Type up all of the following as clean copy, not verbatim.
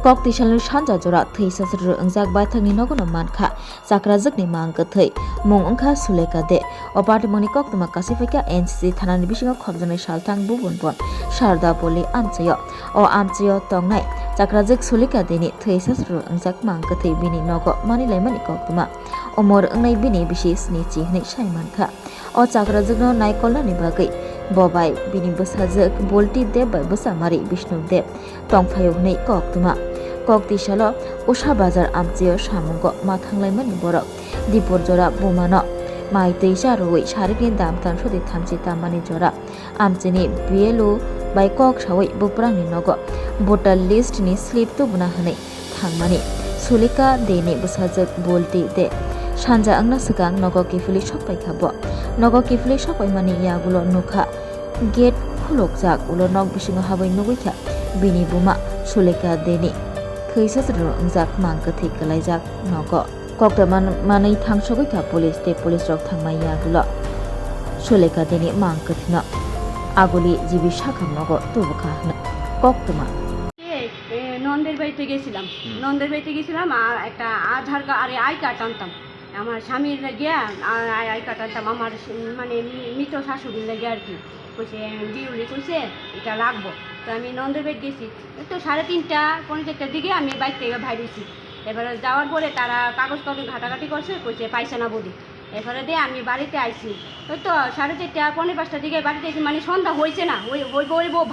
kok ti shalnu shanja jora thei sasru angjak bai thangni nogono mankha chakrajak ni mangka thei mung angkha suleka de apartmoni kok tuma kasifika NCC thanani bisingo khobjani salthang bubun bon sharda poli amchayo o amchayo tongnai chakrajak suleka deni thei sasru angjak mangka thei bini nogo mani laimani kok tuma omor angnai bini bisi sni chi hnai sai mankha o chakrajak no naikolna ni bagai bobai bini bosajak bolti deb bai bosamari Bishnu deb tongphayo hnai kok tuma kok ti shalo usha bazar amchayo samungo mathanglai borok dipor jora bumano mai tei saroi sarikni damtan sodi thamchi tamani jora amchini BLO bai kok sawai buprangni nogo voter list ni slip to buna hanai thangmani sulika deni bosajak bolti de sanja angna sikang nogo kifili sokpai khabo nogo kifili sokpai mani yagulo nukha gate khulokjak ulo nok bisingo habai nuguikha bini buma sulika deni khaisa sru angjak mangka thei kalaijak nogo kokta manai thangsogoikha police te police rok thangmai yagulo sulika deni mangka thina aguli jibi shakham nogo tubukha koktuma নন্দের বাড়িতে গেছিলাম আর একটা আধার card R I card আনতাম আমার স্বামীর গিয়া আর I card আনতাম আমার মানে মৃত শাশুড়ির লাগে আর কি কইছে বিউলি কইছে এটা লাগবো তো আমি নন্দের বাড়ি গেছি তো 3:30 4:45টার দিকে আমি বাইক থেকে বাইরেছি এবারে যাওয়ার পরে তারা কাগজ ঘাটাঘাটি করছে কইছে পাইছে না বলি এরপরে দিয়ে আমি বাড়িতে আইছি ওই তো 4:30 4:45টার দিকে বাড়িতে আইছি মানে সন্ধ্যা হয়েছে না ওই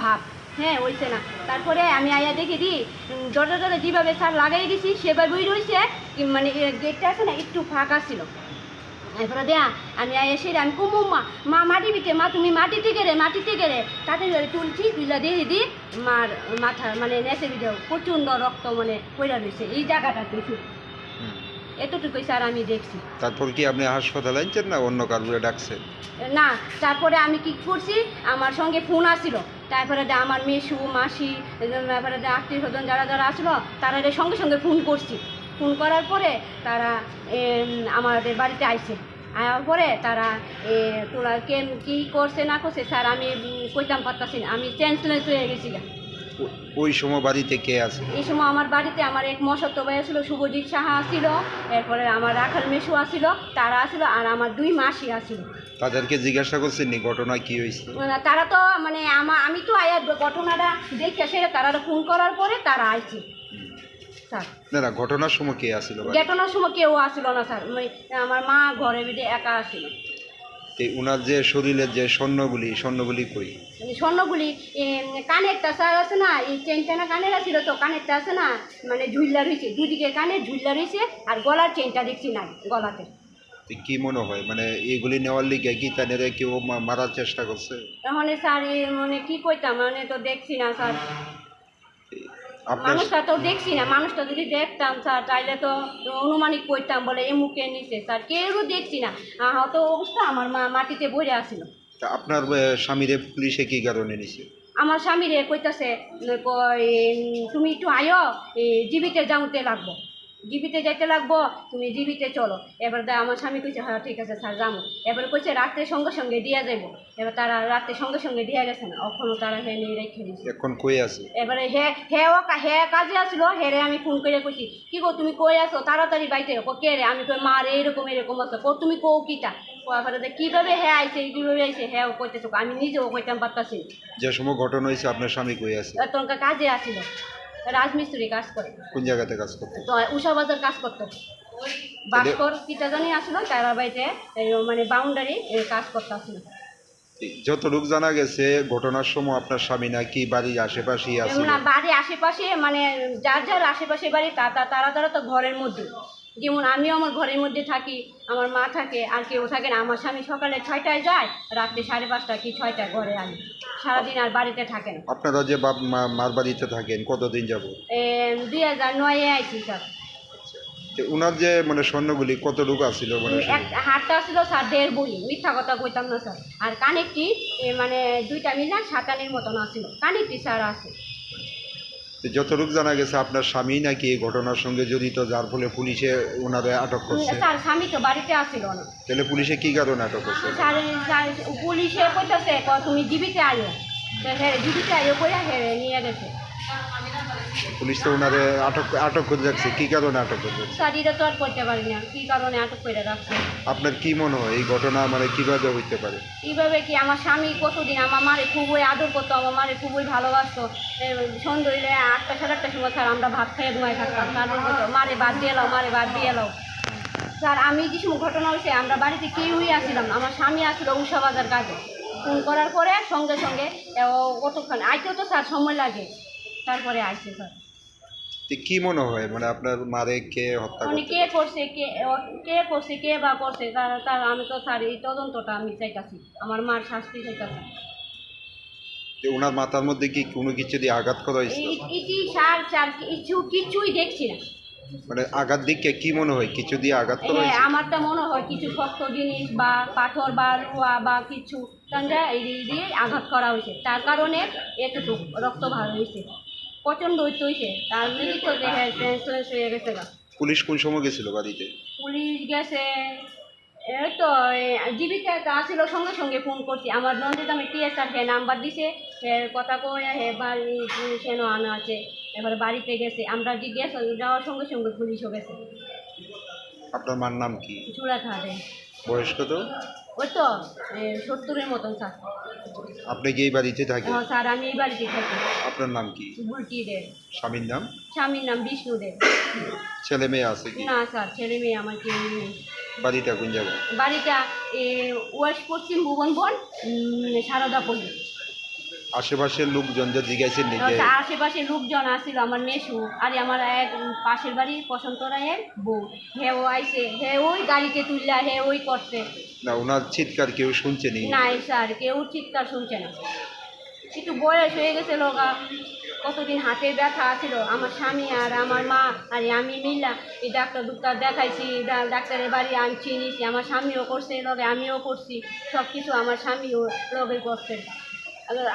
ভাব হ্যাঁ হয়েছে না তারপরে আমি আয়া দেখে দিই দরজা যেভাবে সার লাগাই দিছি সেভাবেই রয়েছে মানে গেটটা আছে না একটু ফাঁকা ছিল এরপরে দেয়া আমি আয়া সেরে আমি কুমু মা মাটি দিতে মা তুমি মাটিতে গেলে তাতে তুলছি তুলে দিয়ে দিই মার মাথা মানে নেচে দিতে প্রচণ্ড রক্ত মানে পড়া রয়েছে এই জায়গাটাতে এতটুকুই স্যার আমি দেখছি। তারপর কি আপনি হাসপাতালে আনছেন না অন্য কারোরে ডাকছেন? না তারপরে আমি কি করছি আমার সঙ্গে ফোন আসছিল তারপরে আমার মেসু মাসি তারপরে আত্মীয় স্বজন যারা আসলো তারা সঙ্গে সঙ্গে ফোন করছি ফোন করার পরে তারা আমাদের বাড়িতে আইছে আসার পরে তারা তোরা কী করছে না করছে স্যার আমি কইতাম পারতাছি না আমি চেঞ্জলেস হয়ে গেছি। ওই সময় বাড়িতে কে আছে? এই সময় আমার বাড়িতে আমার এক মশত্ত ভাই আসলো শুভজিৎ সাহা আসছিল এরপরে আমার রাখাল মেসু আসছিল তারা আসছিল আর আমার 2 মাসি আসছিল। তাদেরকে জিজ্ঞাসা করছেন নি ঘটনা কি হয়েছে? তারা তো মানে আমি তো আয়া ঘটনাটা দেখে সেটা তারা ফোন করার পরে তারা আইছে স্যার। না ঘটনার সময় কে আসছিল? ঘটনার সময় কেউ আসছিল না স্যার আমার মা ঘরে বেঁধে একা আসছিল। ওনার যে শরীরের যে স্বর্ণগুলি কই? স্বর্ণগুলি কানেরটা স্যার আছে না এই চেনটা না কানের আছিল তো কানেরটা আছে না মানে ঝুল্লা রয়েছে দুদিকে কানের ঝুল্লা রয়েছে আর গলার চেনটা দেখছি না গলাতে। কি মনে হয় মানে এইগুলি নেওয়ার লিগে কি তাদের কেউ মারার চেষ্টা করছে? এখন স্যার মানে কি কইতাম মানে তো দেখছি না স্যার মানুষটা তো দেখছি না মানুষটা যদি দেখতাম স্যার তাইলে তো অনুমানিক করতাম বলে এ মুখে নিচে স্যার কেউ দেখছি না হয়তো অবস্থা আমার মা মাটিতে বইরে আসছিল। আপনার স্বামীরে পুলিশে কি কারণে নিছে? আমার স্বামীরে কইতাছে তুমি একটু আয়ো জীবিতে যাইতে লাগবো তুমি জীবিতে চলো। এবার আমার স্বামী কইছে হ্যাঁ ঠিক আছে স্যার যাবো। এবার কইছে রাত্রে সঙ্গে সঙ্গে দিয়া যাবো। এবার তারা রাত্রে সঙ্গে সঙ্গে দিয়া গেছে না এখনও তারা হে নিয়ে রেখে দিচ্ছে। এখন কই আছে? এবারে হে কাজে আসলো হেরে আমি ফোন করে কইছি কি গো তুমি কই আসো তাড়াতাড়ি বাইতে কে রে আমি কই মা রে এরকম আছে তুমি কো কিটা কিভাবে আইছে কিভাবে আইছে কইতেছো আমি নিজেও কইতাম পারতাছি। যে সময় ঘটনা হয়েছে আপনার স্বামী কই আছে? তখন কাজে আসছিল রাজমিস্ত্রি কাজ করে। কোন জায়গাতে কাজ করতে? তো উষা বাজার কাজ করতো বাস্কর কিটা জানি আসলো তারা বাড়িতে মানে বাউন্ডারি কাজ করতে আসলো। যতটুকু জানা গেছে ঘটনার সময় আপনার স্বামী নাকি বাড়ির আশেপাশেই আছে? না বাড়ির আশেপাশে মানে যার আশেপাশে বাড়ি তারা তো ঘরের মধ্যে যেমন আমিও আমার ঘরের মধ্যে থাকি আমার মা থাকে আর কেউ থাকে না। আমার স্বামী সকালে 6টায় যায় রাত্রে 5:30 কি 6টায় ঘরে আনি সারাদিন আর বাড়িতে থাকে না। আপনারা যে মার বাড়িতে থাকেন কতদিন যাব? 2009-এ আইছি স্যার। ওনার যে মানে স্বর্ণগুলি কতটুকু আসছিল? মানে হাতটা আসছিল স্যার 1.5 ভরি মিথ্যা কথা কইতাম না স্যার আর কানেরটি মানে 2টা মিলা 57-এর মতন আসছিল কানেরটি স্যার আছে। যতটুকু জানা গেছে আপনার স্বামী নাকি এই ঘটনার সঙ্গে জড়িত যার ফলে পুলিশে ওনারে আটক করছে। স্যার স্বামী তো বাড়িতে আসছিল না। তাহলে পুলিশে কি কারণে আটক করছে? স্যার পুলিশে কইতাছে তুমি জীবিতে আয়ো জীবিতে আয়ো করে নিয়ে গেছে। পুলিশ তো ওনারে আটক করে রাখছে, কি কারণে আটক করে রাখছে? স্যার এটা তো আর করতে পারি না, কী কারণে আটক করে রাখছে। আপনার কি মনে হয় এই ঘটনা মানে কিভাবে হইতে পারে? এইভাবে কি আমার স্বামী কতদিন আমার মারে খুবই আদর করতো, আমার মারে খুবই ভালোবাসতো। সন্ধ্যে হইলে 8টা সাড়ে 8টার সময় স্যার আমরা ভাত খাইয়ে ঘুমাই থাকতাম, তারপর বলতো মারে ভাত দিয়ে এলাও, মারে ভাত দিয়ে এলাও। স্যার আমি যে সময় ঘটনা হয়েছে আমরা বাড়িতে কেউই আসছিলাম না, আমার স্বামী আসছিল উষা বাজার কাজে। ফোন করার পরে সঙ্গে সঙ্গে কতক্ষণ আইতেও তো স্যার সময় লাগে, তারপরে আসছে স্যার। তো কি মনে হয় মানে আপনার মারে কে হত্যা মানে করতে কে করছে, কে করছে, কে বা করছে, তার আমি তো স্যার এই তদন্তটা আমি চাইতাছি, আমার মার শাস্তি চাইতাছি। তো ওনার মাথার মধ্যে কি কোনো কিছু দিয়ে আঘাত করা হয়েছিল? ইটি সার চার কিছুই দেখছি না। মানে আঘাত দিকে কি মনে হয় কিছু দিয়ে আঘাত করা হ্যাঁ হয়েছে? আমার তো মনে হয় কিছু শক্ত জিনিস বা পাথর বা লোহা বা কিছু এই দিয়ে আঘাত করা হয়েছে, তার কারণে এতটুকু রক্ত ভার হয়েছে, প্রচণ্ড হয়েছে, তার মৃত্যু তো দেখে সেন্সলেস হয়ে গেছে গা। পুলিশ কোন সময় গেছিল বাড়িতে? পুলিশ গেছে এই তো জীবিকা আসছিল, সঙ্গে সঙ্গে ফোন করছি, আমার নন্দিত আমি টিএসআর হে নাম্বার দিছে, সে কথা কয়ে হে বাড়ি সেন আনা আছে, এবারে বাড়িতে গেছে, আমরা জিজ্ঞেস যাওয়ার সঙ্গে সঙ্গে পুলিশও গেছে। আপনার মার নাম কি? চূড়া থাকে বয়স কত? ওই তো 70-এর মতন স্যার। আপনি কি এই বাড়িতে থাকেন? হ্যাঁ স্যার আমি এই বাড়িতে থাকি। আপনার নাম কি? বুলটি দে। স্বামীর নাম? স্বামীর নাম বিষ্ণু দে। ছেলে মেয়ে আছে কি? না স্যার ছেলে মেয়ে আমার কেউ নেই। বাড়িটা কোন জায়গায়? বাড়িটা ওয়েস্ট পশ্চিম ভুবনবন, সারদাপল্লী। আশেপাশের লোকজন যে জিজ্ঞাসেন নাকি? আশেপাশে লোকজন আসছিল, আমার মেসু আর আমার এক পাশের বাড়ি বসন্ত রায়ের বউ, হে ও আইসে, হে ওই গাড়িতে তুললা, হে ওই করছে। না ওনার চিৎকার কেউ শুনছেনি? নাই স্যার কেউ চিৎকার শুনছে না, একটু বয়স হয়ে গেছে লোকা, কতদিন হাতে ব্যথা আছিল, আমার স্বামী আর আমার মা আর আমি মিললা এই ডাক্তার দেখাইছি, ডাক্তারের বাড়ি আনছি নিছি, আমার স্বামীও করছে লগে, আমিও করছি, সব কিছু আমার স্বামীও লগে করছে,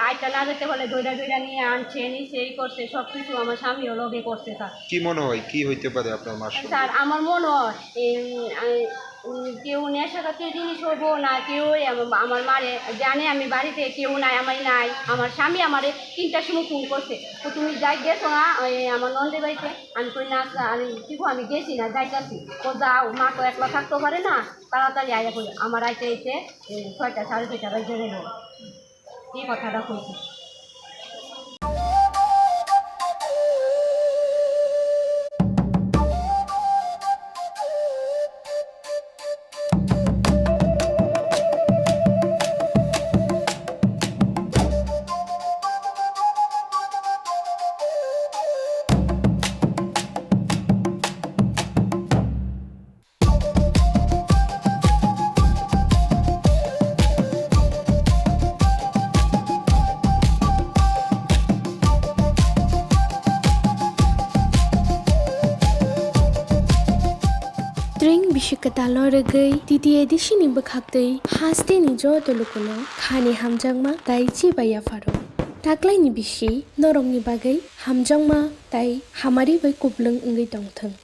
আইটা না যেতে হলে দইরা নিয়ে আনছে নিচে এই করছে, সব কিছু আমার স্বামীও লগে করছে। স্যার কি মনে হয় কি হইতে পারে আপনার মার সঙ্গে? স্যার আমার মনে হয় কেউ নেশা জাতীয় জিনিস হইব না, কেউ আমার মারে জানে আমি বাড়িতে কেউ নাই, আমি নাই, আমার স্বামী আমারে 3টার সময় ফোন করছে, তো তুমি যাই গেছো না আমার নন্দের বাড়িতে, আমি কই না আমি কি আমি গেছি না যাইতাছি, তো যাও, মা তো একলা থাকতে পারে না, তাড়াতাড়ি আইয়া করি, আমার আইতে 6টা সাড়ে 6টা বাজে গেল, এই কথাটা কইছি। Tring bishikatalo regai titi edisi ni bakhaktei haste ni jo tolukono khani hamjangma tai chi baya faro taklai ni bishi norong ni bagai hamjangma tai hamari bai kublung ngai tongthang